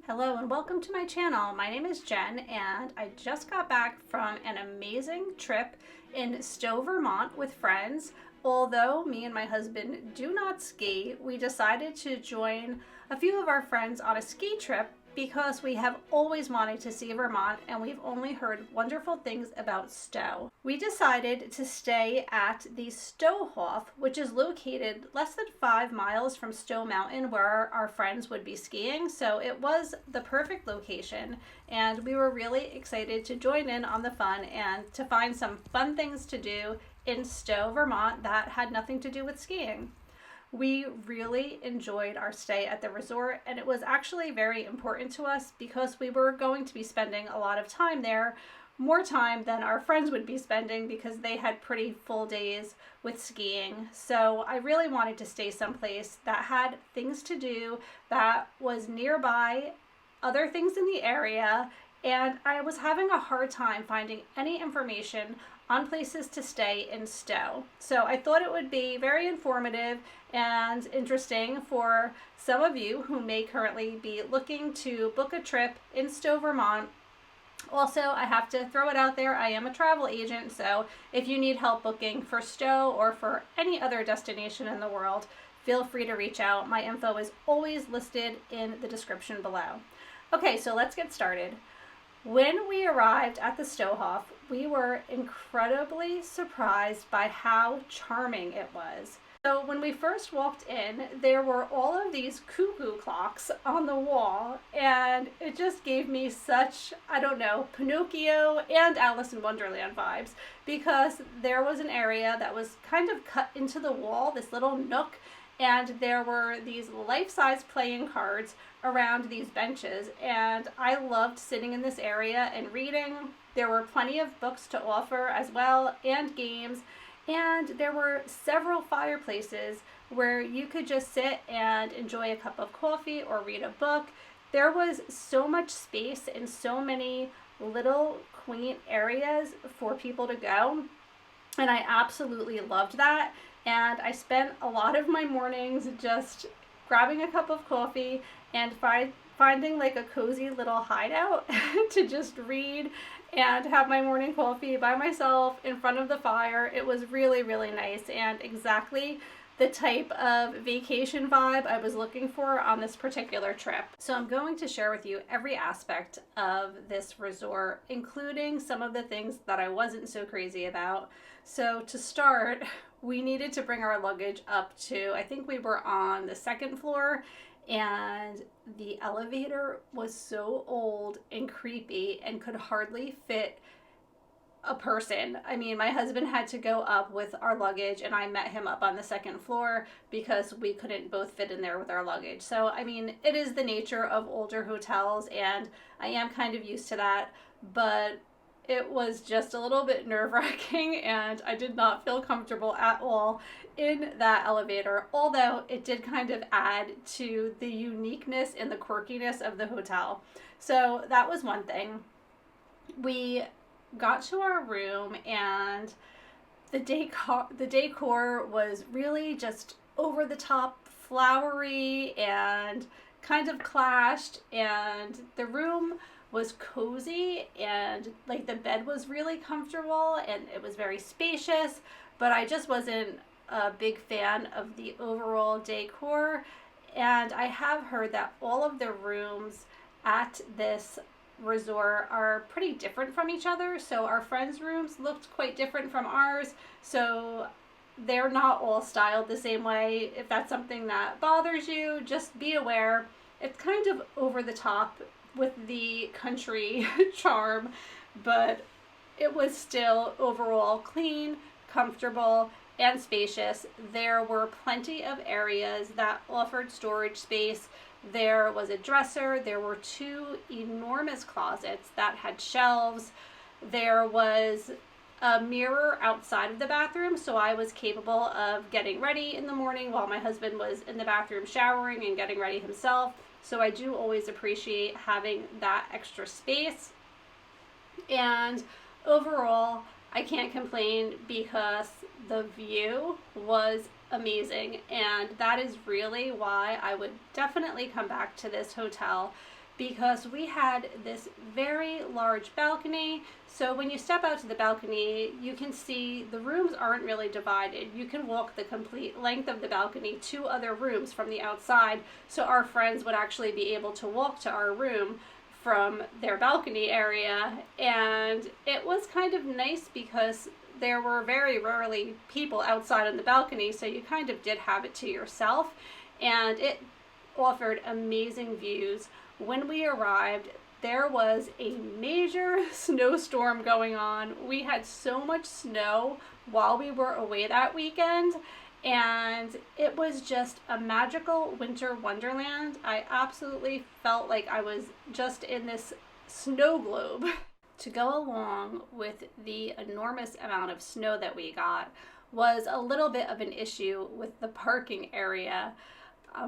Hello and welcome to my channel. My name is Jen and I just got back from an amazing trip in Stowe Vermont with friends. Although me and my husband do not ski, we decided to join a few of our friends on a ski trip because we have always wanted to see Vermont and we've only heard wonderful things about Stowe. We decided to stay at the Stowehof, which is located less than 5 miles from Stowe Mountain where our friends would be skiing. So it was the perfect location and we were really excited to join in on the fun and to find some fun things to do in Stowe, Vermont that had nothing to do with skiing. We really enjoyed our stay at the resort, and it was actually very important to us because we were going to be spending a lot of time there, more time than our friends would be spending because they had pretty full days with skiing. So I really wanted to stay someplace that had things to do, that was nearby, other things in the area, and I was having a hard time finding any information on places to stay in Stowe. So I thought it would be very informative and interesting for some of you who may currently be looking to book a trip in Stowe, Vermont. Also, I have to throw it out there, I am a travel agent, so if you need help booking for Stowe or for any other destination in the world, feel free to reach out. My info is always listed in the description below. Okay, so let's get started. When we arrived at the Stowehof, we were incredibly surprised by how charming it was. So when we first walked in, there were all of these cuckoo clocks on the wall, and it just gave me such, I don't know, Pinocchio and Alice in Wonderland vibes, because there was an area that was kind of cut into the wall, this little nook, and there were these life-size playing cards around these benches, and I loved sitting in this area and reading. There were plenty of books to offer as well, and games, and there were several fireplaces where you could just sit and enjoy a cup of coffee or read a book. There was so much space and so many little quaint areas for people to go, and I absolutely loved that. And I spent a lot of my mornings just grabbing a cup of coffee and finding like a cozy little hideout to just read and have my morning coffee by myself in front of the fire. It was really, really nice and exactly the type of vacation vibe I was looking for on this particular trip. So I'm going to share with you every aspect of this resort, including some of the things that I wasn't so crazy about. So to start, we needed to bring our luggage up to, I think we were on the second floor, and the elevator was so old and creepy and could hardly fit a person. I mean, my husband had to go up with our luggage and I met him up on the second floor because we couldn't both fit in there with our luggage. So, I mean, it is the nature of older hotels and I am kind of used to that, but it was just a little bit nerve-wracking and I did not feel comfortable at all in that elevator, although it did kind of add to the uniqueness and the quirkiness of the hotel. So that was one thing. We got to our room and the decor was really just over the top flowery and kind of clashed, and the room was cozy and like the bed was really comfortable and it was very spacious, but I just wasn't a big fan of the overall decor. And I have heard that all of the rooms at this resort are pretty different from each other. So our friends' rooms looked quite different from ours. So they're not all styled the same way. If that's something that bothers you, just be aware. It's kind of over the top with the country charm, but it was still overall clean, comfortable, and spacious. There were plenty of areas that offered storage space. There was a dresser, there were 2 enormous closets that had shelves. There was a mirror outside of the bathroom, so I was capable of getting ready in the morning while my husband was in the bathroom showering and getting ready himself. So I do always appreciate having that extra space. And overall, I can't complain because the view was amazing, and that is really why I would definitely come back to this hotel, because we had this very large balcony. So when you step out to the balcony, you can see the rooms aren't really divided. You can walk the complete length of the balcony to other rooms from the outside. So our friends would actually be able to walk to our room from their balcony area. And it was kind of nice because there were very rarely people outside on the balcony, so you kind of did have it to yourself. And it offered amazing views. When we arrived, there was a major snowstorm going on. We had so much snow while we were away that weekend, and it was just a magical winter wonderland. I absolutely felt like I was just in this snow globe. To go along with the enormous amount of snow that we got was a little bit of an issue with the parking area.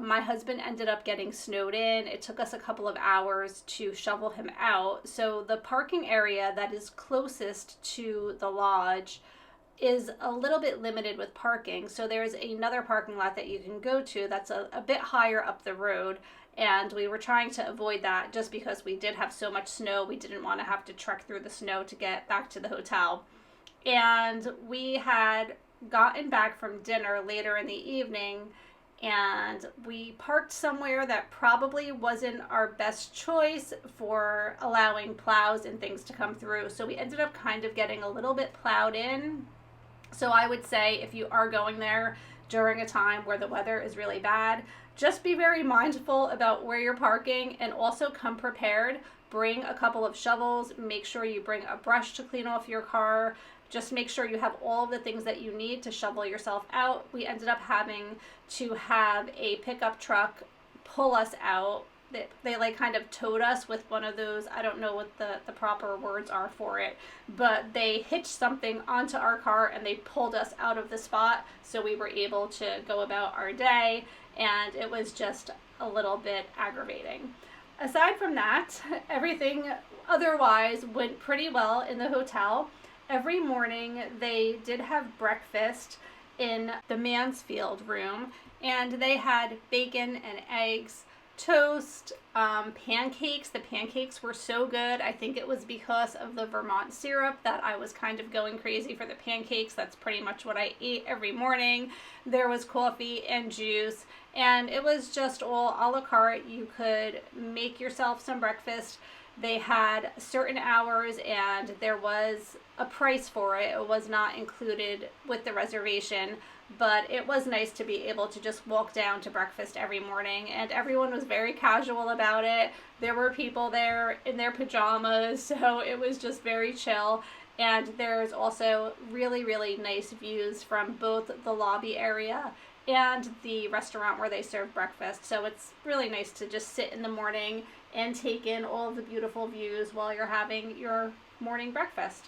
My husband ended up getting snowed in. It took us a couple of hours to shovel him out. So the parking area that is closest to the lodge is a little bit limited with parking. So there's another parking lot that you can go to that's a bit higher up the road. And we were trying to avoid that just because we did have so much snow. We didn't want to have to trek through the snow to get back to the hotel. And we had gotten back from dinner later in the evening, and we parked somewhere that probably wasn't our best choice for allowing plows and things to come through. So we ended up kind of getting a little bit plowed in. So I would say if you are going there during a time where the weather is really bad, just be very mindful about where you're parking, and also come prepared. Bring a couple of shovels. Make sure you bring a brush to clean off your car. Just make sure you have all of the things that you need to shovel yourself out. We ended up having to have a pickup truck pull us out. They like kind of towed us with one of those, I don't know what the proper words are for it, but they hitched something onto our car and they pulled us out of the spot, so we were able to go about our day, and it was just a little bit aggravating. Aside from that, everything otherwise went pretty well in the hotel. Every morning they did have breakfast in the Mansfield room, and they had bacon and eggs, toast, pancakes. The pancakes were so good. I think it was because of the Vermont syrup that I was kind of going crazy for the pancakes. That's pretty much what I ate every morning. There was coffee and juice, and it was just all a la carte. You could make yourself some breakfast. They had certain hours, and there was a price for it. It was not included with the reservation, but it was nice to be able to just walk down to breakfast every morning, and everyone was very casual about it. There were people there in their pajamas, so it was just very chill. And there's also really, really nice views from both the lobby area and the restaurant where they serve breakfast. So it's really nice to just sit in the morning and take in all of the beautiful views while you're having your morning breakfast.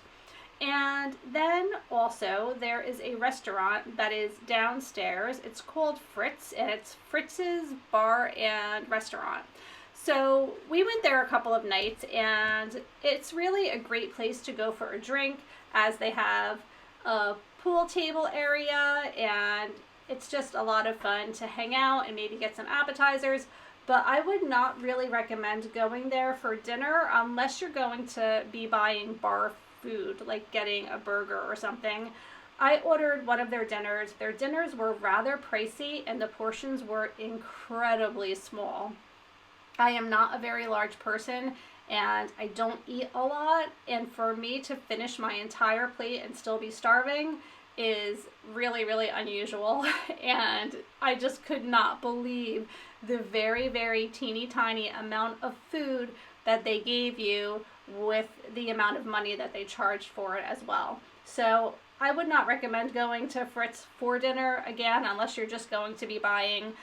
And then also there is a restaurant that is downstairs. It's called Fritz, and it's Fritz's Bar and Restaurant. So we went there a couple of nights, and it's really a great place to go for a drink, as they have a pool table area, and it's just a lot of fun to hang out and maybe get some appetizers. But I would not really recommend going there for dinner unless you're going to be buying bar food, like getting a burger or something. I ordered one of their dinners. Their dinners were rather pricey, and the portions were incredibly small. I am not a very large person, and I don't eat a lot, and for me to finish my entire plate and still be starving is really, really unusual. And I just could not believe the very, very teeny tiny amount of food that they gave you with the amount of money that they charged for it as well. So I would not recommend going to Fritz for dinner, again, unless you're just going to be buying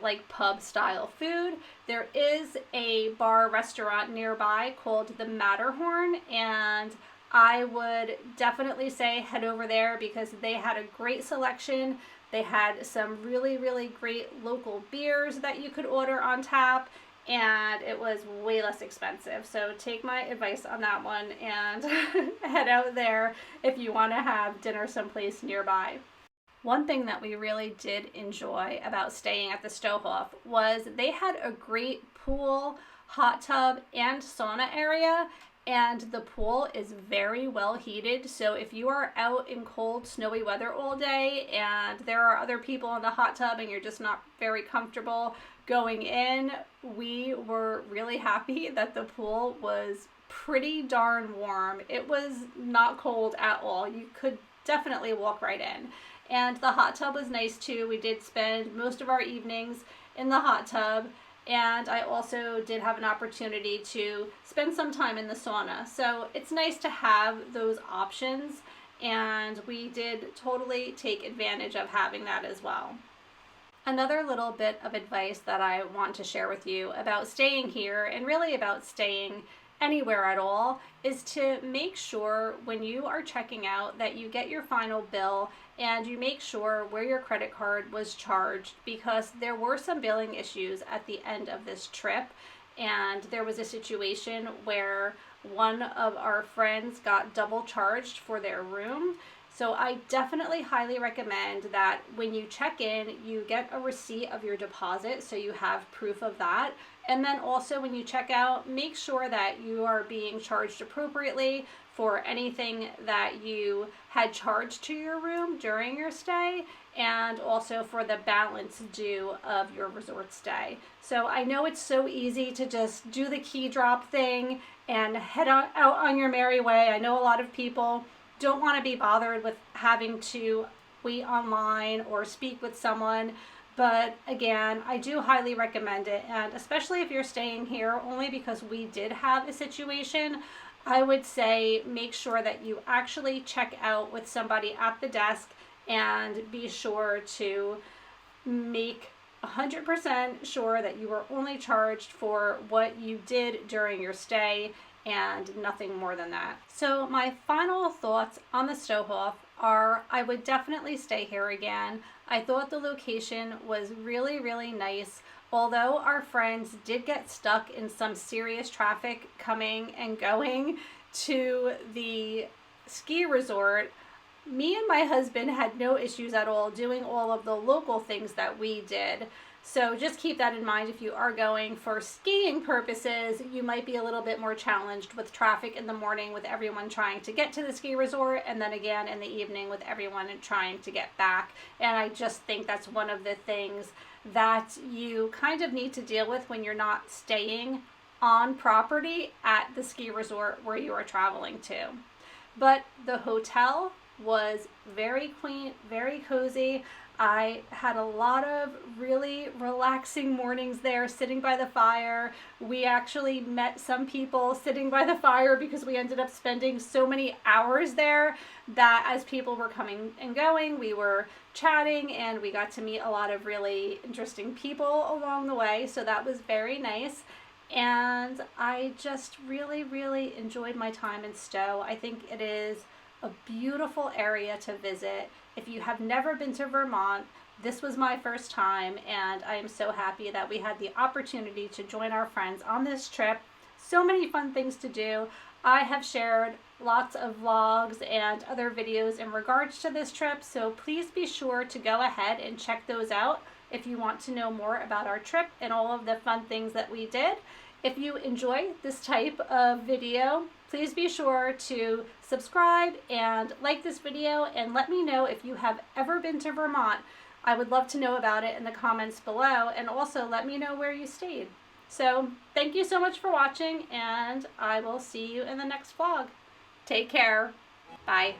like pub style food. There is a bar restaurant nearby called the Matterhorn, and I would definitely say head over there because they had a great selection. They had some really, really great local beers that you could order on tap, and it was way less expensive. So take my advice on that one and head out there if you want to have dinner someplace nearby. One thing that we really did enjoy about staying at the Stowehof was they had a great pool hot tub and sauna area, and the pool is very well heated. So if you are out in cold, snowy weather all day and there are other people in the hot tub and you're just not very comfortable going in, we were really happy that the pool was pretty darn warm. It was not cold at all. You could definitely walk right in. And the hot tub was nice too. We did spend most of our evenings in the hot tub, and I also did have an opportunity to spend some time in the sauna. So it's nice to have those options, and we did totally take advantage of having that as well. Another little bit of advice that I want to share with you about staying here, and really about staying anywhere at all, is to make sure when you are checking out that you get your final bill and you make sure where your credit card was charged, because there were some billing issues at the end of this trip, and there was a situation where one of our friends got double charged for their room. So I definitely highly recommend that when you check in, you get a receipt of your deposit so you have proof of that. And then also when you check out, make sure that you are being charged appropriately for anything that you had charged to your room during your stay, and also for the balance due of your resort stay. So I know it's so easy to just do the key drop thing and head out on your merry way. I know a lot of people don't want to be bothered with having to wait online or speak with someone. But again, I do highly recommend it. And especially if you're staying here, only because we did have a situation, I would say make sure that you actually check out with somebody at the desk, and be sure to make 100% sure that you are only charged for what you did during your stay and nothing more than that. So my final thoughts on the Stowehof are, I would definitely stay here again. I thought the location was really, really nice. Although our friends did get stuck in some serious traffic coming and going to the ski resort, me and my husband had no issues at all doing all of the local things that we did. So just keep that in mind. If you are going for skiing purposes, you might be a little bit more challenged with traffic in the morning with everyone trying to get to the ski resort, and then again in the evening with everyone trying to get back. And I just think that's one of the things that you kind of need to deal with when you're not staying on property at the ski resort where you are traveling to. But the hotel was very quaint, very cozy. I had a lot of really relaxing mornings there sitting by the fire. We actually met some people sitting by the fire because we ended up spending so many hours there that as people were coming and going, we were chatting, and we got to meet a lot of really interesting people along the way. So that was very nice. And I just really, really enjoyed my time in Stowe. I think it is a beautiful area to visit. If you have never been to Vermont, this was my first time, and I am so happy that we had the opportunity to join our friends on this trip. So many fun things to do. I have shared lots of vlogs and other videos in regards to this trip, so please be sure to go ahead and check those out if you want to know more about our trip and all of the fun things that we did. If you enjoy this type of video, please be sure to subscribe and like this video, and let me know if you have ever been to Vermont. I would love to know about it in the comments below, and also let me know where you stayed. So thank you so much for watching, and I will see you in the next vlog. Take care. Bye.